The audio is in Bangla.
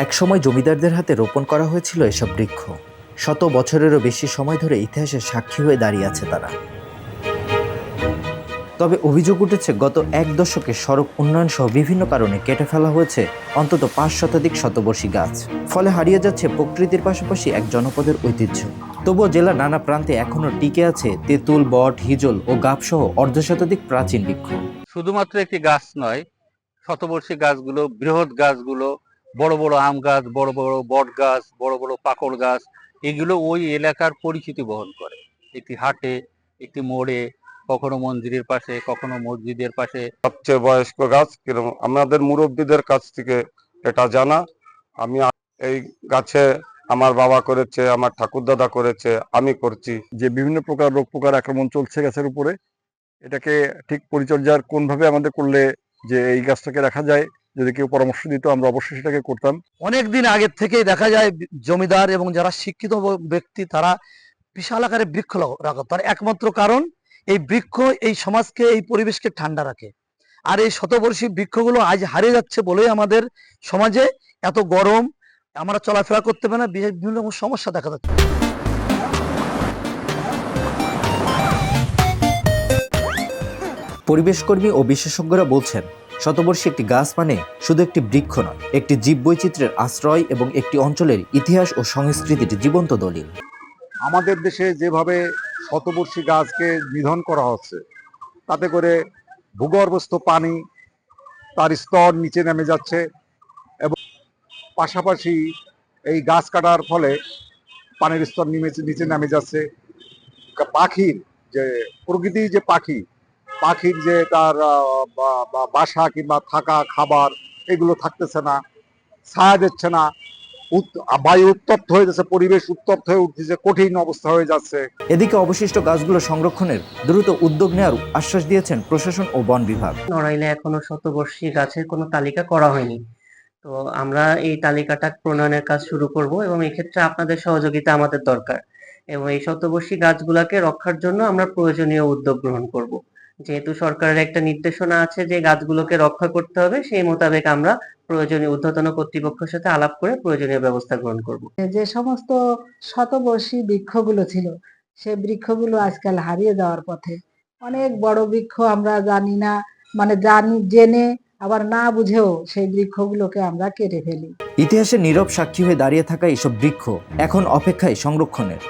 একসময় জমিদারদের হাতে রোপণ করা হয়েছিল এসব বৃক্ষ। শত বছরেরও বেশি সময় ধরে ইতিহাসের সাক্ষী হয়ে দাঁড়িয়ে আছে তারা। তবে অভিযোগ উঠেছে, গত এক দশকে সড়ক উন্নয়ন সহ বিভিন্ন কারণে কেটে ফেলা হয়েছে অন্তত ৫ শতাধিক শতবর্ষী গাছ। ফলে হারিয়ে যাচ্ছে প্রকৃতির পাশাপাশি এক জনপদের ঐতিহ্য। তবুও জেলার নানা প্রান্তে এখনও টিকে আছে তেঁতুল, বট, হিজল ও গাব সহ অর্ধশতাধিক প্রাচীন বৃক্ষ। শুধুমাত্র একটি গাছ নয়, শতবর্ষী গাছগুলো, বৃহৎ গাছগুলো, বড় বড় আম গাছ, বড় বড় বট গাছ, বড় বড় পাকড় গাছ, এগুলো ওই এলাকার পরিচিতি বহন করে। একটি হাটে, একটি মোড়ে, কখনো মন্দিরের পাশে, কখনো মসজিদের পাশে। সবচেয়ে বয়স্ক গাছ কিরকম আমাদের মুরব্বীদের কাছ থেকে এটা জানা। আমি এই গাছে আমার বাবা করেছে, আমার ঠাকুরদাদা করেছে, আমি করছি। যে বিভিন্ন প্রকার রোগ পোকার আক্রমণ চলছে গাছের উপরে, এটাকে ঠিক পরিচর্যার কোনভাবে আমাদের করলে যে এই গাছটাকে রাখা যায়, যদি কেউ পরামর্শ দিত আমরা অবশ্যই সেটাকে করতাম। অনেকদিন আগের থেকেই দেখা যায় জমিদার এবং যারা শিক্ষিত ব্যক্তি তারা বিশাল আকারে বৃক্ষ রাখা, তার একমাত্র কারণ এই বৃক্ষ এই সমাজকে, এই পরিবেশকে ঠান্ডা রাখে। আর এই শতবর্ষী বৃক্ষগুলো আজ হারিয়ে যাচ্ছে বলেই আমাদের সমাজে এত গরম, আমরা চলাফেরা করতে পারি না, বিভিন্ন রকম সমস্যা দেখা যাচ্ছে। পরিবেশকর্মী ও বিশেষজ্ঞরা বলছেন, শতবর্ষী একটি গাছ মানে শুধু একটি বৃক্ষ নয়, একটি জীববৈচিত্র্যের আশ্রয় এবং একটি অঞ্চলের ইতিহাস ও সংস্কৃতির জীবন্ত দলিল। আমাদের দেশে যেভাবে শতবর্ষী গাছকে নিধন করা হচ্ছে, তাতে করে ভূগর্ভস্থ পানি তার স্তর নিচে নেমে যাচ্ছে এবং পাশাপাশি এই গাছ কাটার ফলে পানির স্তর নিচে নেমে যাচ্ছে। পাখির যে প্রকৃতির যে পাখির যে তার বাসা কিংবা থাকা খাবার, এগুলো থাকতেছে না, ছায়া দিচ্ছে না, বায়ু উত্তপ্ত হয়ে যাচ্ছে, পরিবেশ উত্তপ্ত হয়ে উঠতেছে, কঠিন অবস্থা হয়ে যাচ্ছে। এদিকে অবশিষ্ট গাছগুলো সংরক্ষণের দ্রুত উদ্যোগ নেওয়ার আশ্বাস দিয়েছেন প্রশাসন ও বন বিভাগ। নড়াইলে এখনো শতবর্ষী গাছের কোনো তালিকা করা হয়নি, তো আমরা এই তালিকাটা প্রণয়নের কাজ শুরু করব এবং এক্ষেত্রে আপনাদের সহযোগিতা আমাদের দরকার এবং এই শতবর্ষী গাছগুলাকে রক্ষার জন্য আমরা প্রয়োজনীয় উদ্যোগ গ্রহণ করব। যেহেতু সরকারের একটা নির্দেশনা আছে যে গাছগুলোকে রক্ষা করতে হবে, সেই মোতাবেক আমরা প্রয়োজনীয় ঊর্ধ্বতন কর্তৃপক্ষের সাথে আলাপ করে প্রয়োজনীয় ব্যবস্থা গ্রহণ করব। যে সমস্ত শতবর্ষী বৃক্ষগুলো ছিল, সে বৃক্ষগুলো আজকাল হারিয়ে যাওয়ার পথে। অনেক বড় বৃক্ষ আমরা জানি না, মানে জেনে আবার না বুঝেও সেই বৃক্ষগুলোকে আমরা কেটে ফেলি। ইতিহাসের নীরব সাক্ষী হয়ে দাঁড়িয়ে থাকা এসব বৃক্ষ এখন অপেক্ষায় সংরক্ষণের।